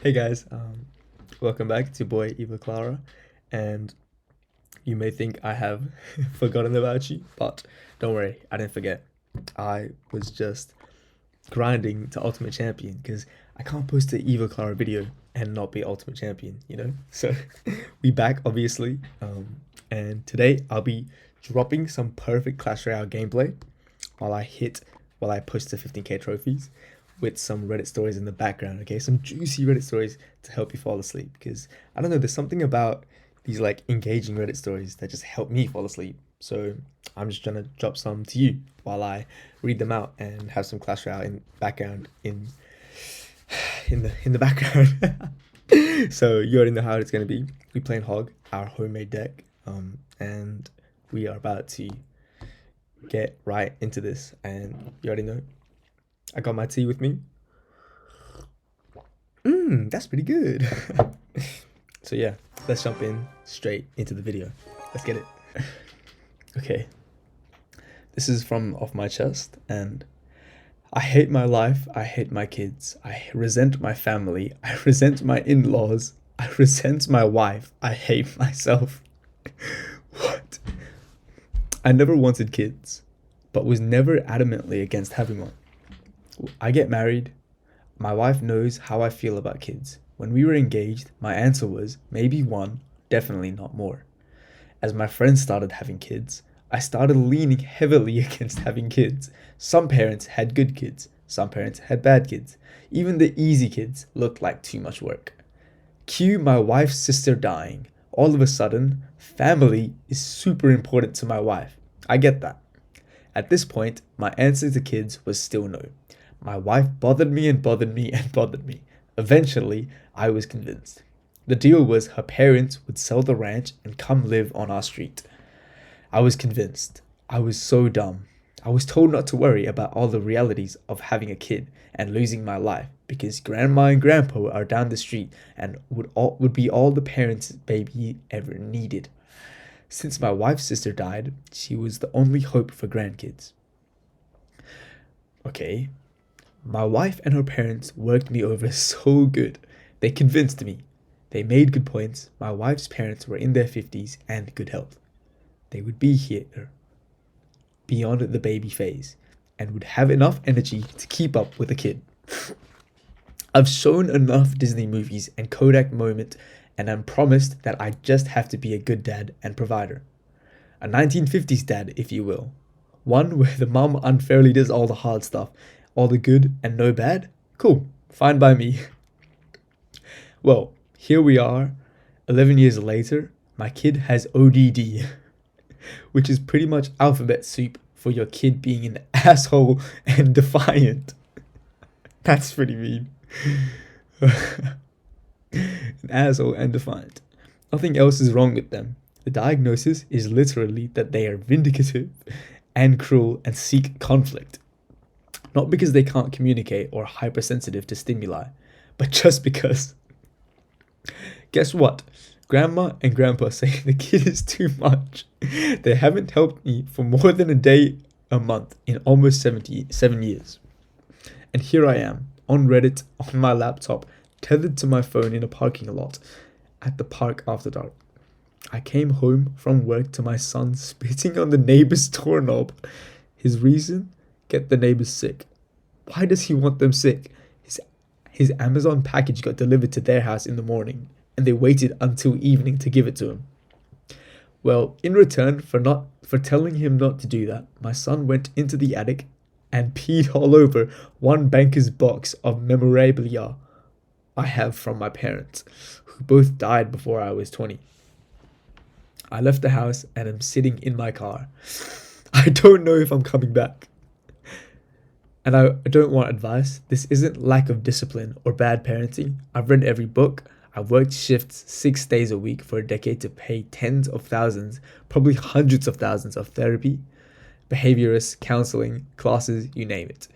Hey guys, welcome back to Boy Eva Clara, and you may think I have forgotten about you, but don't worry, I didn't forget. I was just grinding to Ultimate Champion because I can't post an Eva Clara video and not be Ultimate Champion, you know? So we back obviously, and today I'll be dropping some perfect Clash Royale gameplay while I hit while I push the 15k trophies with some Reddit stories in the background, okay? Some juicy Reddit stories to help you fall asleep because I don't know, there's something about these like engaging Reddit stories that just help me fall asleep. So I'm just trying to drop some to you while I read them out and have some Clash Royale in background in the background. So you already know how it's gonna be. We playing Hog, our homemade deck, and we are about to get right into this. And you already know, I got my tea with me. That's pretty good. So yeah, let's jump in straight into the video. Let's get it. Okay, this is from Off My Chest, and I hate my life, I hate my kids, I resent my family, I resent my in-laws, I resent my wife, I hate myself. What? I never wanted kids, but was never adamantly against having one. I get married. My wife knows how I feel about kids. When we were engaged, my answer was maybe one, definitely not more. As my friends started having kids, I started leaning heavily against having kids. Some parents had good kids, some parents had bad kids. Even the easy kids looked like too much work. Cue my wife's sister dying. All of a sudden, family is super important to my wife. I get that. At this point, my answer to kids was still no. My wife bothered me and bothered me and bothered me. Eventually, I was convinced. The deal was her parents would sell the ranch and come live on our street. I was convinced. I was so dumb. I was told not to worry about all the realities of having a kid and losing my life because grandma and grandpa are down the street and would be all the parents baby ever needed. Since my wife's sister died, she was the only hope for grandkids. Okay, my wife and her parents worked me over so good. They convinced me. They made good points. My wife's parents were in their 50s and good health. They would be here beyond the baby phase and would have enough energy to keep up with a kid. I've shown enough Disney movies and Kodak moment, and I'm promised that I just have to be a good dad and provider. A 1950s dad, if you will. One where the mum unfairly does all the hard stuff, all the good and no bad? Cool, fine by me. Well, here we are, 11 years later, my kid has ODD, which is pretty much alphabet soup for your kid being an asshole and defiant. That's pretty mean. An asshole and defiant. Nothing else is wrong with them. The diagnosis is literally that they are vindicative and cruel and seek conflict. Not because they can't communicate or are hypersensitive to stimuli, but just because. Guess what? Grandma and grandpa say the kid is too much. They haven't helped me for more than a day a month in almost 77 years. And here I am, on Reddit, on my laptop, tethered to my phone in a parking lot, at the park after dark. I came home from work to my son spitting on the neighbor's doorknob. His reason? Get the neighbors sick. Why does he want them sick? His Amazon package got delivered to their house in the morning, and they waited until evening to give it to him. Well, in return for telling him not to do that, my son went into the attic and peed all over one banker's box of memorabilia I have from my parents, who both died before I was 20. I left the house and am sitting in my car. I don't know if I'm coming back. And I don't want advice. This isn't lack of discipline or bad parenting. I've read every book. I've worked shifts 6 days a week for a decade to pay tens of thousands, probably hundreds of thousands of therapy, behaviorist, counseling, classes, you name it.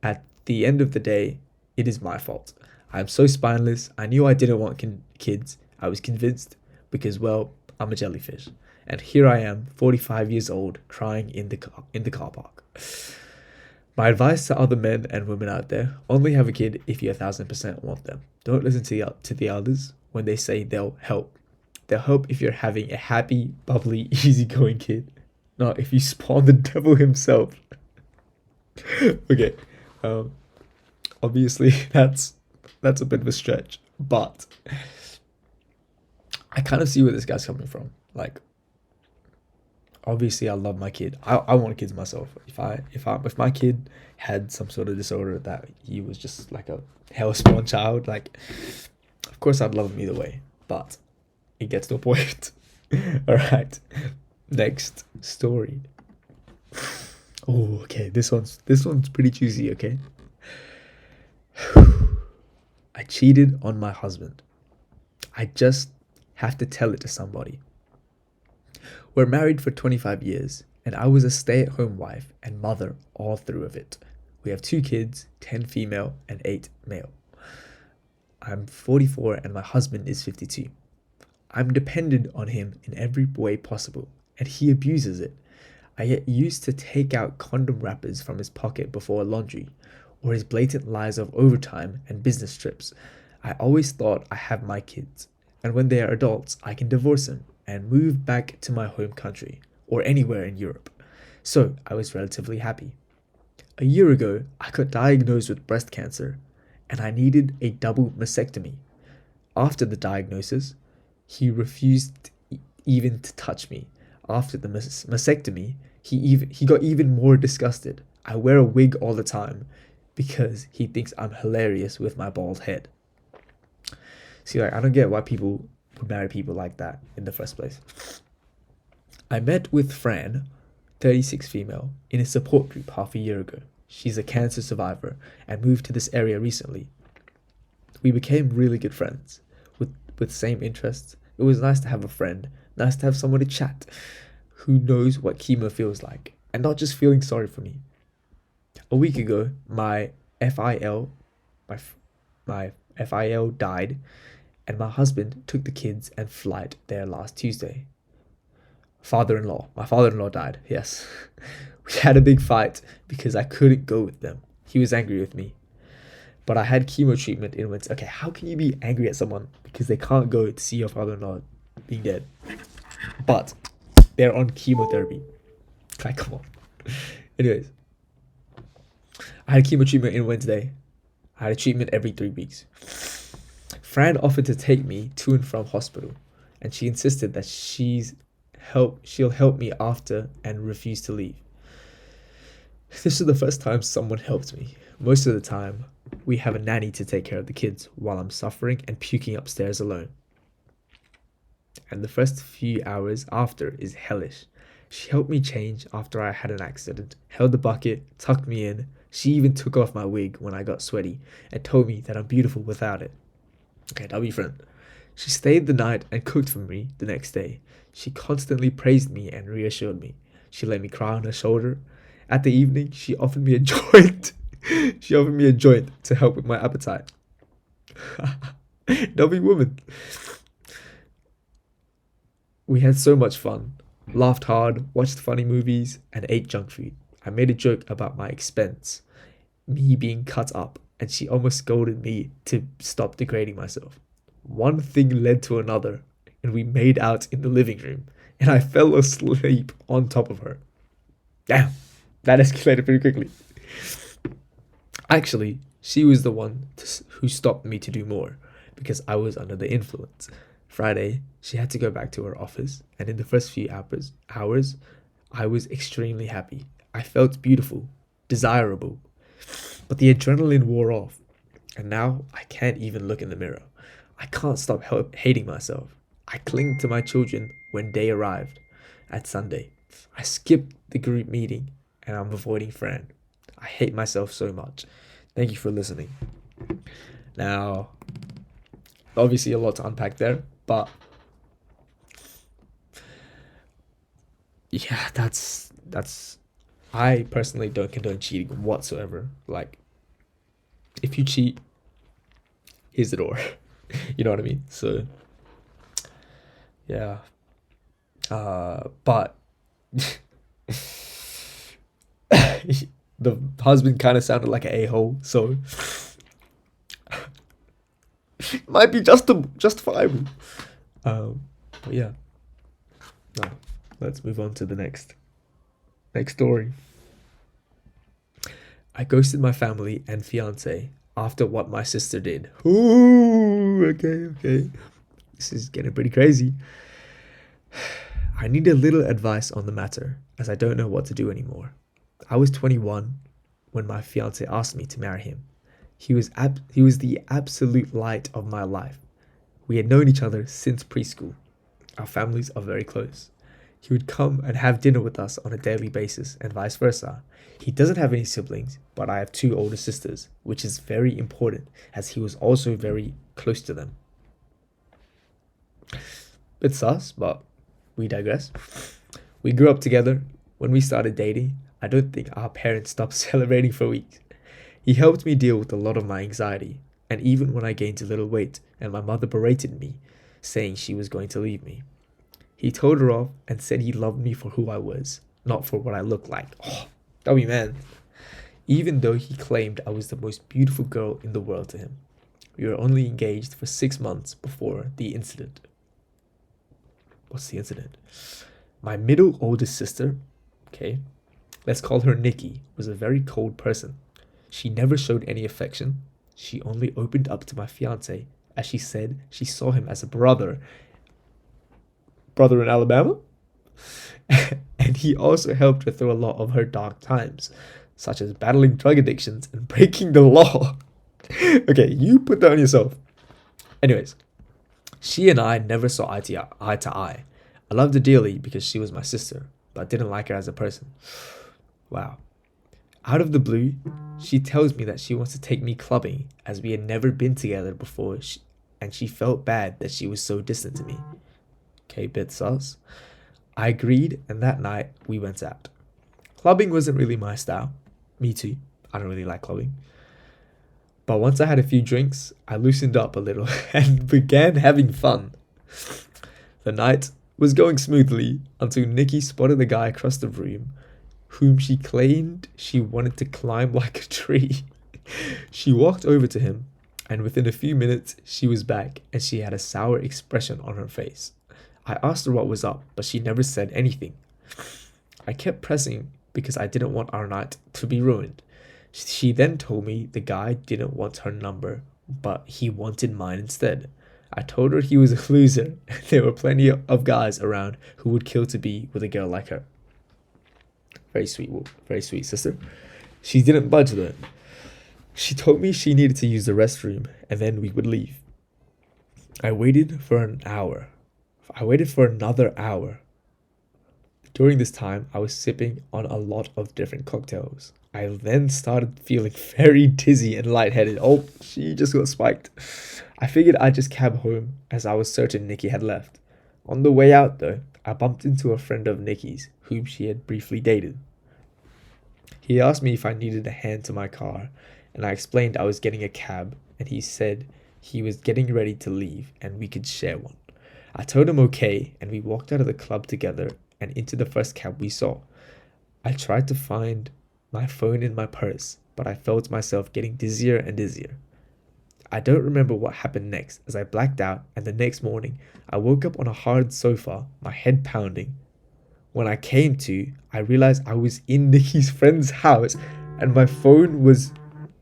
At the end of the day, it is my fault. I'm so spineless. I knew I didn't want kids. I was convinced because, well, I'm a jellyfish. And here I am, 45 years old, crying in the car park. My advice to other men and women out there: only have a kid if you 1,000% want them. Don't listen to the others when they say they'll help. They'll help if you're having a happy, bubbly, easygoing kid, not if you spawn the devil himself. Okay, um, obviously that's a bit of a stretch, but I kind of see where this guy's coming from. Like, obviously, I love my kid. I want kids myself. If my kid had some sort of disorder that he was just like a hellspawn child, like, of course I'd love him either way. But it gets to a point. All right, next story. Oh, okay. This one's pretty juicy. Okay. I cheated on my husband. I just have to tell it to somebody. We're married for 25 years, and I was a stay-at-home wife and mother all through of it. We have 2 kids, 10 female and 8 male. I'm 44 and my husband is 52. I'm dependent on him in every way possible, and he abuses it. I get used to take out condom wrappers from his pocket before laundry, or his blatant lies of overtime and business trips. I always thought I have my kids, and when they are adults, I can divorce him and move back to my home country, or anywhere in Europe. So I was relatively happy. A year ago, I got diagnosed with breast cancer, and I needed a double mastectomy. After the diagnosis, he refused even to touch me. After the mastectomy, he got even more disgusted. I wear a wig all the time because he thinks I'm hilarious with my bald head. See, like, I don't get why people would marry people like that in the first place. I met with Fran, 36 female, in a support group half a year ago. She's a cancer survivor and moved to this area recently. We became really good friends with same interests. It was nice to have a friend, nice to have someone to chat who knows what chemo feels like and not just feeling sorry for me. A week ago, my FIL died, and my husband took the kids and flight there last Tuesday. My father-in-law died, yes. We had a big fight because I couldn't go with them. He was angry with me. But I had chemo treatment in Wednesday. Okay, how can you be angry at someone because they can't go to see your father-in-law being dead? But they're on chemotherapy. Like, come on. Anyways, I had chemo treatment in Wednesday. I had a treatment every 3 weeks. Fran offered to take me to and from hospital, and she insisted that she'll help me after and refused to leave. This is the first time someone helped me. Most of the time, we have a nanny to take care of the kids while I'm suffering and puking upstairs alone. And the first few hours after is hellish. She helped me change after I had an accident, held the bucket, tucked me in. She even took off my wig when I got sweaty and told me that I'm beautiful without it. Okay, that'll be friend. She stayed the night and cooked for me the next day. She constantly praised me and reassured me. She let me cry on her shoulder. At the evening, she offered me a joint. She offered me a joint to help with my appetite. Lovely woman. We had so much fun, laughed hard, watched funny movies, and ate junk food. I made a joke about my expense, me being cut up, and she almost scolded me to stop degrading myself. One thing led to another, and we made out in the living room, and I fell asleep on top of her. Damn, that escalated pretty quickly. Actually, she was the one who stopped me to do more, because I was under the influence. Friday, she had to go back to her office, and in the first few hours, I was extremely happy. I felt beautiful, desirable, but the adrenaline wore off, and now I can't even look in the mirror. I can't stop hating myself. I cling to my children when day arrived at Sunday. I skipped the group meeting, and I'm avoiding Fran. I hate myself so much. Thank you for listening. Now, obviously a lot to unpack there, but yeah, that's I personally don't condone cheating whatsoever. Like, if you cheat, here's the door. You know what I mean? So yeah. But the husband kind of sounded like an a-hole, so might be justifiable. But yeah, no. Let's move on to the next story. I ghosted my family and fiance after what my sister did. Ooh, okay. This is getting pretty crazy. I need a little advice on the matter, as I don't know what to do anymore. I was 21 when my fiance asked me to marry him. He was the absolute light of my life. We had known each other since preschool. Our families are very close. He would come and have dinner with us on a daily basis and vice versa. He doesn't have any siblings, but I have 2 older sisters, which is very important as he was also very close to them. Bit sus, but we digress. We grew up together. When we started dating, I don't think our parents stopped celebrating for weeks. He helped me deal with a lot of my anxiety, and even when I gained a little weight and my mother berated me, saying she was going to leave me. He told her off and said he loved me for who I was, not for what I looked like. Oh, W man. Even though he claimed I was the most beautiful girl in the world to him. We were only engaged for 6 months before the incident. What's the incident? My middle oldest sister, okay, let's call her Nikki, was a very cold person. She never showed any affection. She only opened up to my fiance as she said she saw him as a brother in Alabama. And he also helped her through a lot of her dark times, such as battling drug addictions and breaking the law. Okay, you put that on yourself. Anyways, she and I never saw eye to eye. I loved her dearly because she was my sister, but I didn't like her as a person. Wow. Out of the blue, she tells me that she wants to take me clubbing as we had never been together before, and she felt bad that she was so distant to me. Okay, bit sus. I agreed, and that night we went out. Clubbing wasn't really my style. Me too. I don't really like clubbing. But once I had a few drinks, I loosened up a little and began having fun. The night was going smoothly until Nikki spotted the guy across the room whom she claimed she wanted to climb like a tree. She walked over to him, and within a few minutes she was back and she had a sour expression on her face. I asked her what was up, but she never said anything. I kept pressing because I didn't want our night to be ruined. She then told me the guy didn't want her number, but he wanted mine instead. I told her he was a loser and there were plenty of guys around who would kill to be with a girl like her. Very sweet sister. She didn't budge though. She told me she needed to use the restroom and then we would leave. I waited for another hour. During this time, I was sipping on a lot of different cocktails. I then started feeling very dizzy and lightheaded. Oh, she just got spiked. I figured I'd just cab home as I was certain Nikki had left. On the way out though, I bumped into a friend of Nikki's whom she had briefly dated. He asked me if I needed a hand to my car, and I explained I was getting a cab, and he said he was getting ready to leave and we could share one. I told him okay, and we walked out of the club together and into the first cab we saw. I tried to find my phone in my purse, but I felt myself getting dizzier and dizzier. I don't remember what happened next as I blacked out, and the next morning I woke up on a hard sofa, my head pounding. When I came to, I realized I was in Nikki's friend's house and my phone was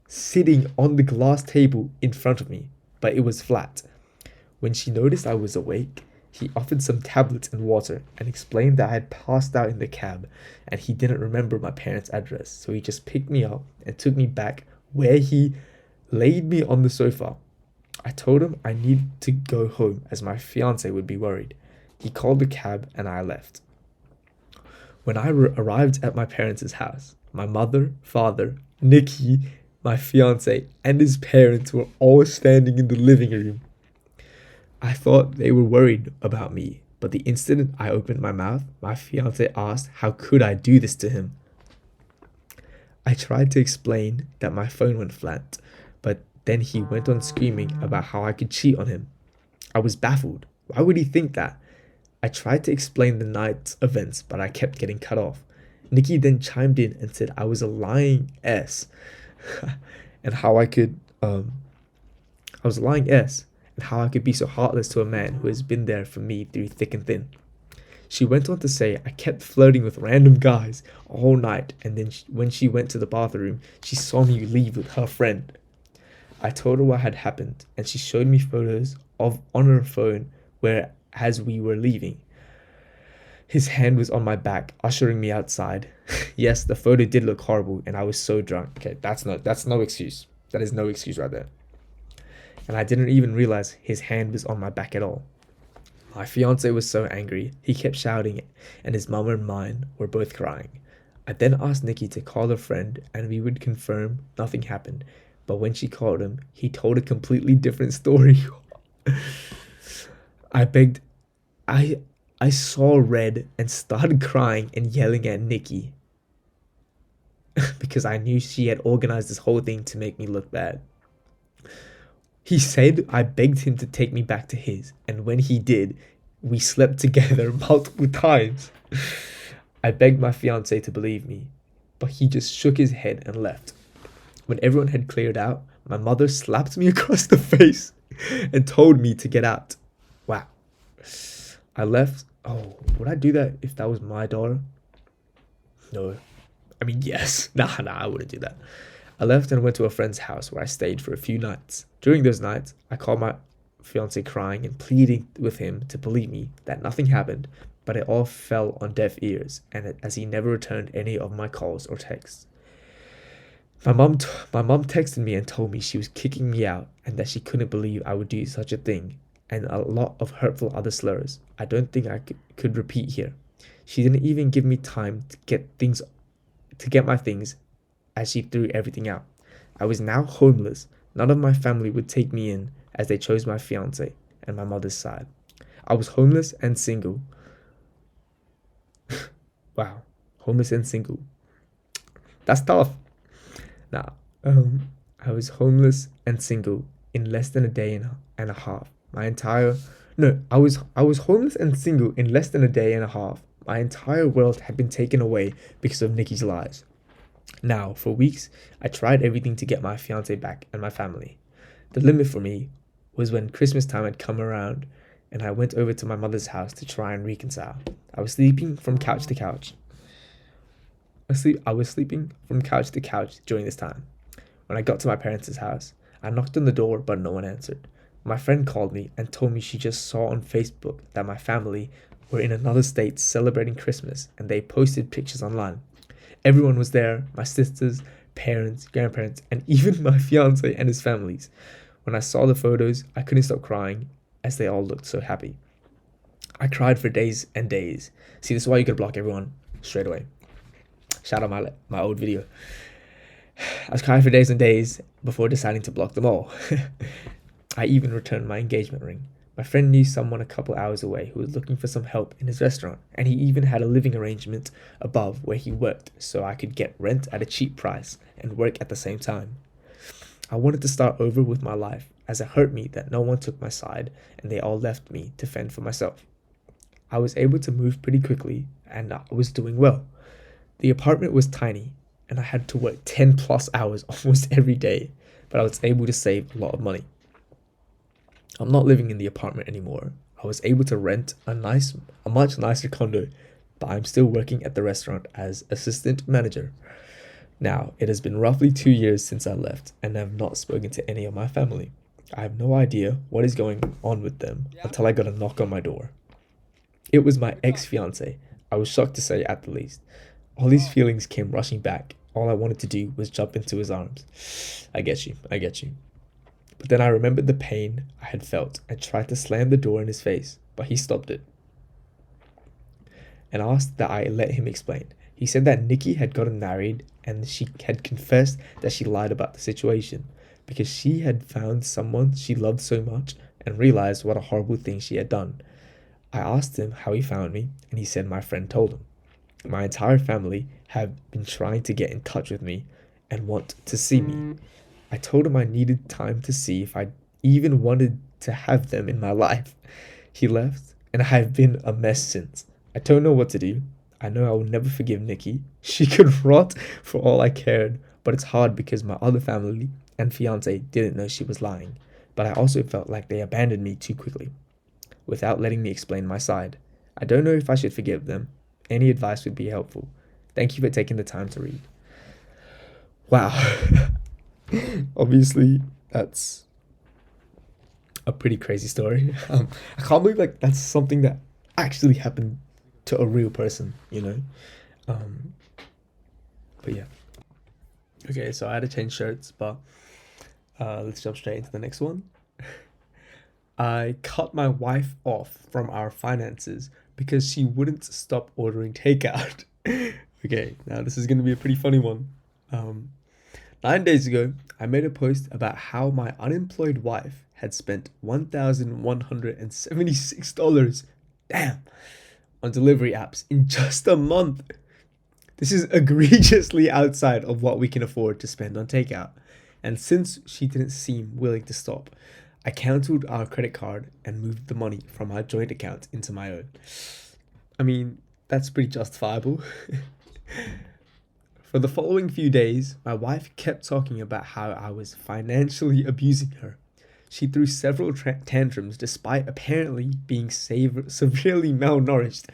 sitting on the glass table in front of me, but it was flat. When she noticed I was awake, he offered some tablets and water and explained that I had passed out in the cab and he didn't remember my parents' address, so he just picked me up and took me back where he laid me on the sofa. I told him I needed to go home as my fiance would be worried. He called the cab and I left. When I arrived at my parents' house, my mother, father, Nikki, my fiance, and his parents were all standing in the living room. I thought they were worried about me, but the instant I opened my mouth, my fiance asked how could I do this to him. I tried to explain that my phone went flat, but then he went on screaming about how I could cheat on him. I was baffled. Why would he think that? I tried to explain the night's events, but I kept getting cut off. Nikki then chimed in and said I was a lying S and how I was a lying S and how I could be so heartless to a man who has been there for me through thick and thin. She went on to say I kept flirting with random guys all night, and then when she went to the bathroom, she saw me leave with her friend. I told her what had happened, and she showed me photos of on her phone where, as we were leaving, his hand was on my back, ushering me outside. Yes, the photo did look horrible, and I was so drunk. Okay, that's no excuse. That is no excuse right there. And I didn't even realize his hand was on my back at all. My fiance was so angry, he kept shouting, and his mum and mine were both crying. I then asked Nikki to call a friend, and we would confirm nothing happened. But when she called him, he told a completely different story. I begged, I saw red and started crying and yelling at Nikki because I knew she had organized this whole thing to make me look bad. He said I begged him to take me back to his, and when he did, we slept together multiple times. I begged my fiance to believe me, but he just shook his head and left. When everyone had cleared out, my mother slapped me across the face and told me to get out. Wow. I left. Oh, would I do that if that was my daughter? No. I mean, yes. Nah, I wouldn't do that. I left and went to a friend's house where I stayed for a few nights. During those nights, I called my fiance crying and pleading with him to believe me that nothing happened, but it all fell on deaf ears, and as he never returned any of my calls or texts. My mum texted me and told me she was kicking me out and that she couldn't believe I would do such a thing, and a lot of hurtful other slurs I don't think I could repeat here. She didn't even give me time to get my things, as she threw everything out. I was now homeless. None of my family would take me in, as they chose my fiance and my mother's side. I was homeless and single. Wow, homeless and single. That's tough. Now, I was homeless and single in less than a day and a half. I was homeless and single in less than a day and a half. My entire world had been taken away because of Nikki's lies. Now, for weeks, I tried everything to get my fiance back and my family. The limit for me was when Christmas time had come around and I went over to my mother's house to try and reconcile. I was sleeping from couch to couch. I was sleeping from couch to couch during this time. When I got to my parents' house, I knocked on the door, but no one answered. My friend called me and told me she just saw on Facebook that my family were in another state celebrating Christmas, and they posted pictures online. Everyone was there, my sisters, parents, grandparents, and even my fiance and his families. When I saw the photos, I couldn't stop crying, as they all looked so happy. I cried for days and days. See, this is why you gotta block everyone straight away. Shout out my old video. I was crying for days and days before deciding to block them all. I even returned my engagement ring. My friend knew someone a couple hours away who was looking for some help in his restaurant, and he even had a living arrangement above where he worked so I could get rent at a cheap price and work at the same time. I wanted to start over with my life, as it hurt me that no one took my side and they all left me to fend for myself. I was able to move pretty quickly and I was doing well. The apartment was tiny and I had to work 10 plus hours almost every day, but I was able to save a lot of money. I'm not living in the apartment anymore. I was able to rent a much nicer condo, but I'm still working at the restaurant as assistant manager. Now, it has been roughly 2 years since I left, and I have not spoken to any of my family. I have no idea what is going on with them until I got a knock on my door. It was my ex-fiance. I was shocked to say at the least. All these feelings came rushing back. All I wanted to do was jump into his arms. I get you. But then I remembered the pain I had felt and tried to slam the door in his face, but he stopped it and asked that I let him explain. He said that Nikki had gotten married and she had confessed that she lied about the situation because she had found someone she loved so much and realized what a horrible thing she had done. I asked him how he found me, and he said my friend told him. My entire family have been trying to get in touch with me and want to see me. I told him I needed time to see if I even wanted to have them in my life. He left, and I have been a mess since. I don't know what to do. I know I will never forgive Nikki. She could rot for all I cared, but it's hard because my other family and fiance didn't know she was lying. But I also felt like they abandoned me too quickly, without letting me explain my side. I don't know if I should forgive them. Any advice would be helpful. Thank you for taking the time to read. Wow. Obviously, that's a pretty crazy story. I can't believe like that's something that actually happened to a real person, you know? Um, but yeah. Okay, so I had to change shirts, but let's jump straight into the next one. I cut my wife off from our finances because she wouldn't stop ordering takeout. Okay, now this is going to be a pretty funny one. 9 days ago, I made a post about how my unemployed wife had spent $1,176, damn, on delivery apps in just a month. This is egregiously outside of what we can afford to spend on takeout. And since she didn't seem willing to stop, I cancelled our credit card and moved the money from our joint account into my own. I mean, that's pretty justifiable. For the following few days, my wife kept talking about how I was financially abusing her. She threw several tantrums despite apparently being severely malnourished.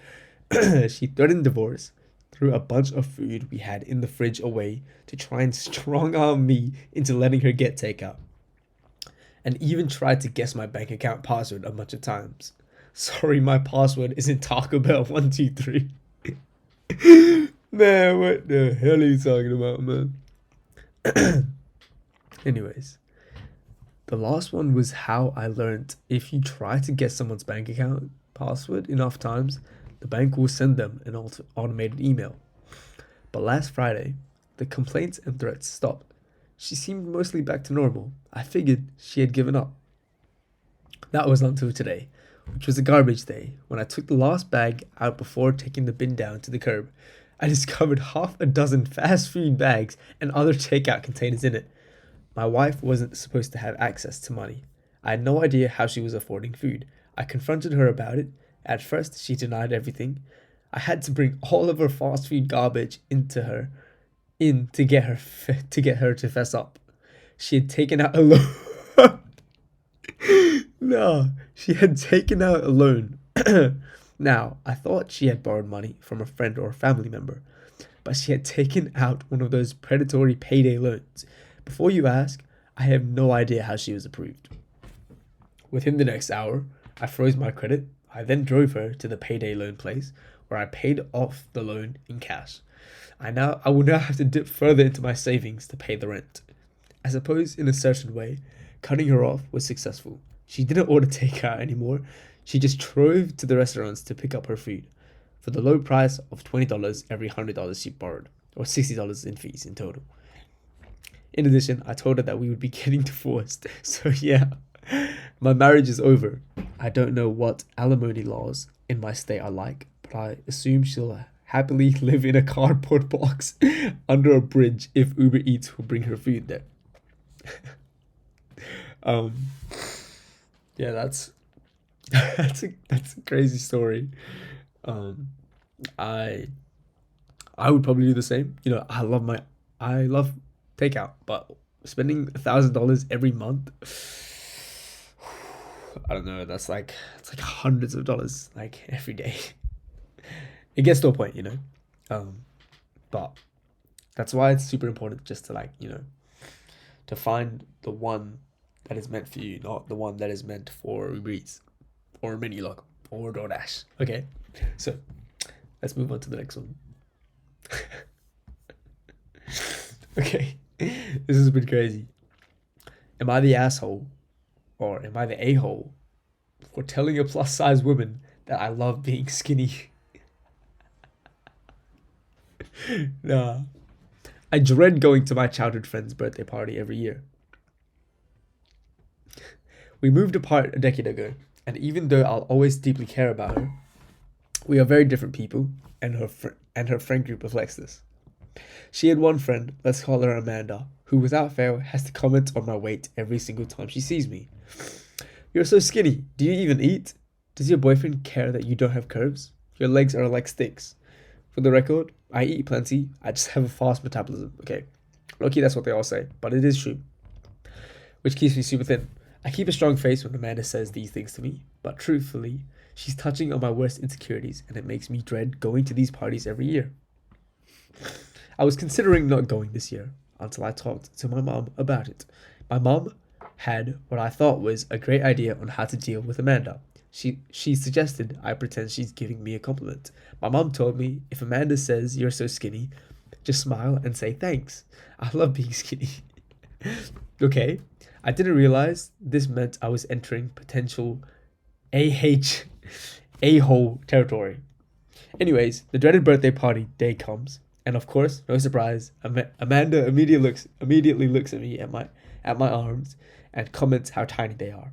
She threatened divorce, threw a bunch of food we had in the fridge away to try and strong arm me into letting her get takeout, and even tried to guess my bank account password a bunch of times. Sorry, my password isn't Taco Bell 123. Man, what the hell are you talking about, man? Anyways, the last one was how I learned if you try to guess someone's bank account password enough times, the bank will send them an automated email. But last Friday, the complaints and threats stopped. She seemed mostly back to normal. I figured she had given up. That was until today, which was a garbage day. When I took the last bag out before taking the bin down to the curb, I discovered half a dozen fast food bags and other takeout containers in it. My wife wasn't supposed to have access to money. I had no idea how she was affording food. I confronted her about it. At first, she denied everything. I had to bring all of her fast food garbage to get her to fess up. She had taken out a loan. No, she had taken out a loan. Now, I thought she had borrowed money from a friend or a family member, but she had taken out one of those predatory payday loans. Before you ask, I have no idea how she was approved. Within the next hour, I froze my credit. I then drove her to the payday loan place where I paid off the loan in cash. I will now have to dip further into my savings to pay the rent. I suppose in a certain way, cutting her off was successful. She didn't order takeout anymore. She just drove to the restaurants to pick up her food for the low price of $20 every $100 she borrowed, or $60 in fees in total. In addition, I told her that we would be getting divorced. So yeah, my marriage is over. I don't know what alimony laws in my state are like, but I assume she'll happily live in a cardboard box under a bridge if Uber Eats will bring her food there. Yeah, that's a crazy story. I would probably do the same. You know, I love takeout, but spending $1,000 every month, I don't know. It's like hundreds of dollars like every day. It gets to a point, you know. But that's why it's super important just to to find the one that is meant for you, not the one that is meant for Uber Eats or Minilog or DoorDash. Okay, so let's move on to the next one. Okay, this is a bit crazy. Am I the asshole or am I the a-hole for telling a plus size woman that I love being skinny? Nah. I dread going to my childhood friend's birthday party every year. We moved apart a decade ago, and even though I'll always deeply care about her, we are very different people, and her friend group reflects this. She had one friend, let's call her Amanda, who without fail has to comment on my weight every single time she sees me. You're so skinny. Do you even eat? Does your boyfriend care that you don't have curves? Your legs are like sticks. For the record, I eat plenty, I just have a fast metabolism, okay? Low-key, that's what they all say, but it is true. Which keeps me super thin. I keep a strong face when Amanda says these things to me, but truthfully, she's touching on my worst insecurities, and it makes me dread going to these parties every year. I was considering not going this year until I talked to my mom about it. My mom had what I thought was a great idea on how to deal with Amanda. She suggested I pretend she's giving me a compliment. My mom told me if Amanda says you're so skinny, just smile and say thanks. I love being skinny. Okay, I didn't realize this meant I was entering potential a-hole territory. Anyways, the dreaded birthday party day comes, and of course, no surprise, Amanda immediately looks at me at my arms and comments how tiny they are.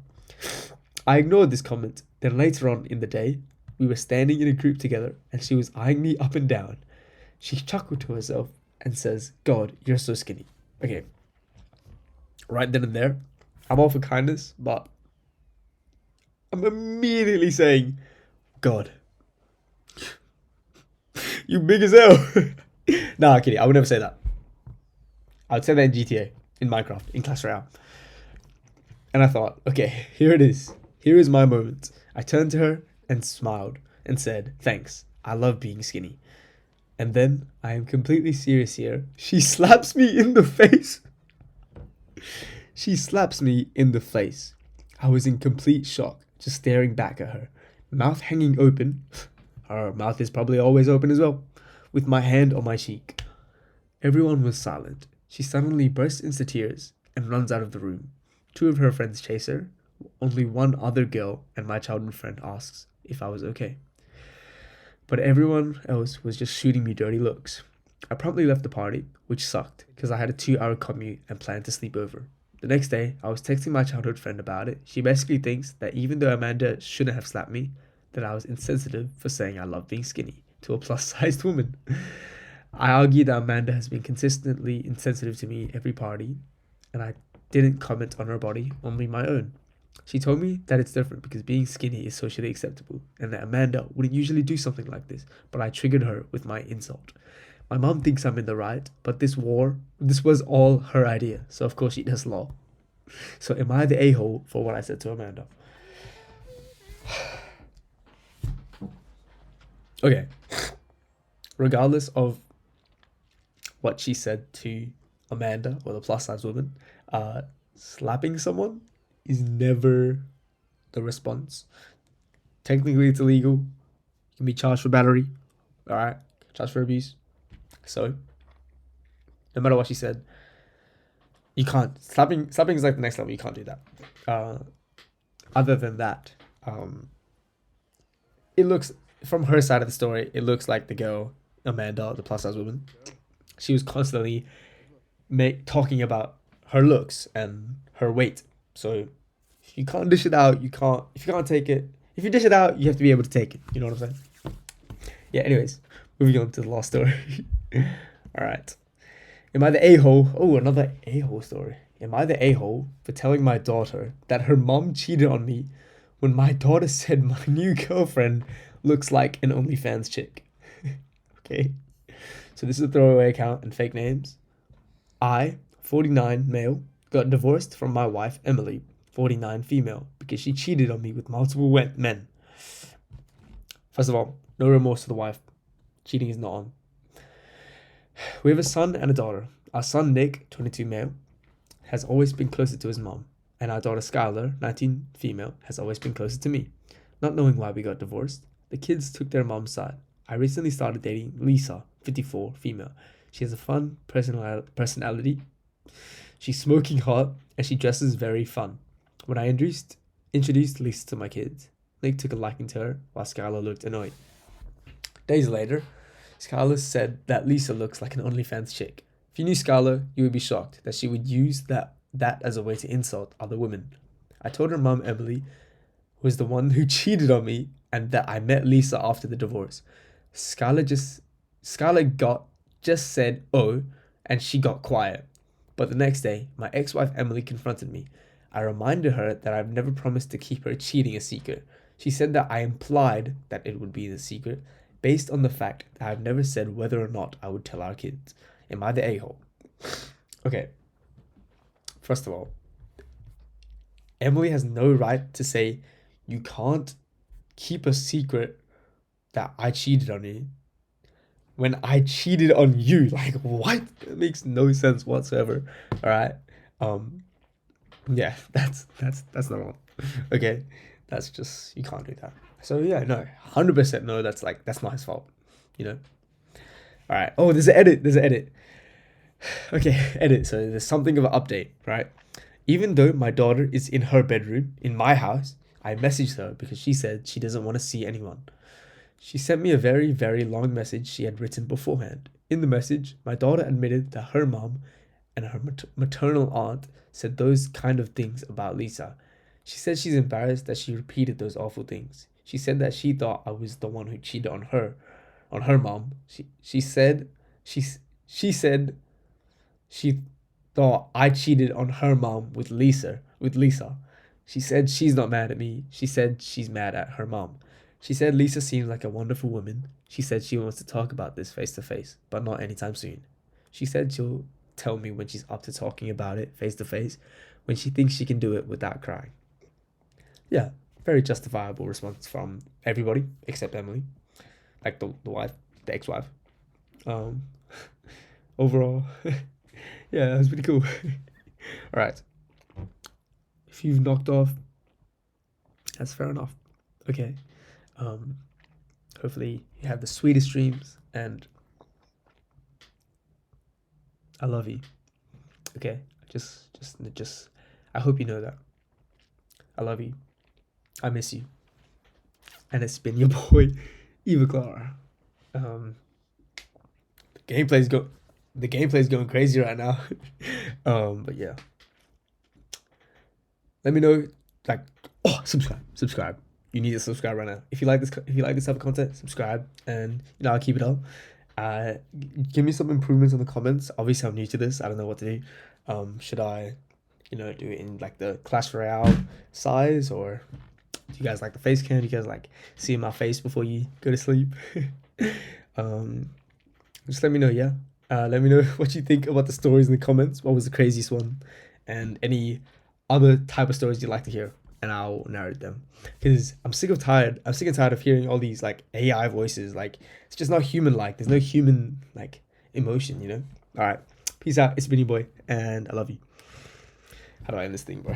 I ignored this comment. Then later on in the day, we were standing in a group together, and she was eyeing me up and down. She chuckled to herself and says, "God, you're so skinny." Okay, right then and there, I'm all for kindness, but I'm immediately saying, "God, you big as hell." Nah, kidding. I would never say that. I would say that in GTA, in Minecraft, in Clash Royale. And I thought, okay, here it is. Here is my moment. I turned to her and smiled and said, "Thanks. I love being skinny." And then, I am completely serious here, she slaps me in the face. She slaps me in the face. I was in complete shock, just staring back at her, mouth hanging open. Her mouth is probably always open as well, with my hand on my cheek. Everyone was silent. She suddenly bursts into tears and runs out of the room. Two of her friends chase her. Only one other girl and my childhood friend asks if I was okay. But everyone else was just shooting me dirty looks. I promptly left the party, which sucked because I had a 2-hour commute and planned to sleep over. The next day, I was texting my childhood friend about it. She basically thinks that even though Amanda shouldn't have slapped me, that I was insensitive for saying I love being skinny to a plus-sized woman. I argue that Amanda has been consistently insensitive to me every party, and I didn't comment on her body, only my own. She told me that it's different because being skinny is socially acceptable, and that Amanda wouldn't usually do something like this, but I triggered her with my insult. My mom thinks I'm in the right, but this was all her idea, so of course she does law. So am I the a-hole for what I said to Amanda? Okay. Regardless of what she said to Amanda or the plus size woman, slapping someone is never the response. Technically, it's illegal. You can be charged for battery. All right, charged for abuse. So, no matter what she said, you can't. Slapping is like the next level. You can't do that. Other than that, it looks, from her side of the story, it looks like the girl, Amanda, the plus size woman, she was constantly talking about her looks and her weight. So if you can't dish it out, you can't. If you can't take it, if you dish it out, you have to be able to take it. You know what I'm saying? Yeah. Anyways, moving on to the last story. All right. Am I the a-hole? Oh, another a-hole story. Am I the a-hole for telling my daughter that her mom cheated on me when my daughter said my new girlfriend looks like an OnlyFans chick? Okay. So this is a throwaway account and fake names. I, 49 male, got divorced from my wife Emily, 49 female, because she cheated on me with multiple men. First of all, no remorse to the wife. Cheating is not on. We have a son and a daughter. Our son Nick, 22 male, has always been closer to his mom, and our daughter Skylar, 19 female, has always been closer to me. Not knowing why we got divorced, the kids took their mom's side. I recently started dating Lisa, 54 female. She has a fun personality. She's smoking hot, and she dresses very fun. When I introduced Lisa to my kids, Nick took a liking to her, while Skylar looked annoyed. Days later, Skylar said that Lisa looks like an OnlyFans chick. If you knew Skylar, you would be shocked that she would use that as a way to insult other women. I told her mom Emily was the one who cheated on me and that I met Lisa after the divorce. Skylar just said, "Oh," and she got quiet. But the next day, my ex-wife Emily confronted me. I reminded her that I've never promised to keep her cheating a secret. She said that I implied that it would be the secret, based on the fact that I've never said whether or not I would tell our kids. Am I the a-hole? Okay, first of all, Emily has no right to say you can't keep a secret that I cheated on you when I cheated on you. Like, what? That makes no sense whatsoever. All right. Um, yeah, that's not wrong. Okay, that's just, you can't do that. So yeah, no, 100% no. That's not his fault. You know. All right. Oh, there's an edit. There's an edit. Okay, edit. So there's something of an update, right? Even though my daughter is in her bedroom in my house, I messaged her because she said she doesn't want to see anyone. She sent me a very, very long message she had written beforehand. In the message, my daughter admitted that her mom and her maternal aunt said those kind of things about Lisa. She said she's embarrassed that she repeated those awful things. She said that she thought I was the one who cheated on her mom. She she said she thought I cheated on her mom with Lisa. She said she's not mad at me. She said she's mad at her mom. She said Lisa seems like a wonderful woman. She said she wants to talk about this face to face, but not anytime soon. She said she'll tell me when she's up to talking about it face to face, when she thinks she can do it without crying. Yeah, very justifiable response from everybody except Emily, like the wife, the ex-wife. Um, Overall, yeah, that was pretty cool. All right, if you've knocked off, that's fair enough. Okay. Um, Hopefully you have the sweetest dreams, and I love you. Okay, just. I hope you know that I love you. I miss you, and it's been your boy, Eva Clara. The gameplay's go. The gameplay's going crazy right now. But yeah, let me know. Like, oh, subscribe. You need to subscribe right now. If you like this type of content, subscribe, and I'll keep it up. Give me some improvements in the comments. Obviously, I'm new to this. I don't know what to do. Should I, do it in like the Clash Royale size, or do you guys like the face cam? Do you guys like seeing my face before you go to sleep? Just let me know. Yeah. Let me know what you think about the stories in the comments. What was the craziest one, and any other type of stories you'd like to hear, and I'll narrate them. Because I'm sick and tired of hearing all these like AI voices. Like, it's just not human. Like, there's no human like emotion. All right, peace out. It's been your boy, and I love you. How do I end this thing, bro?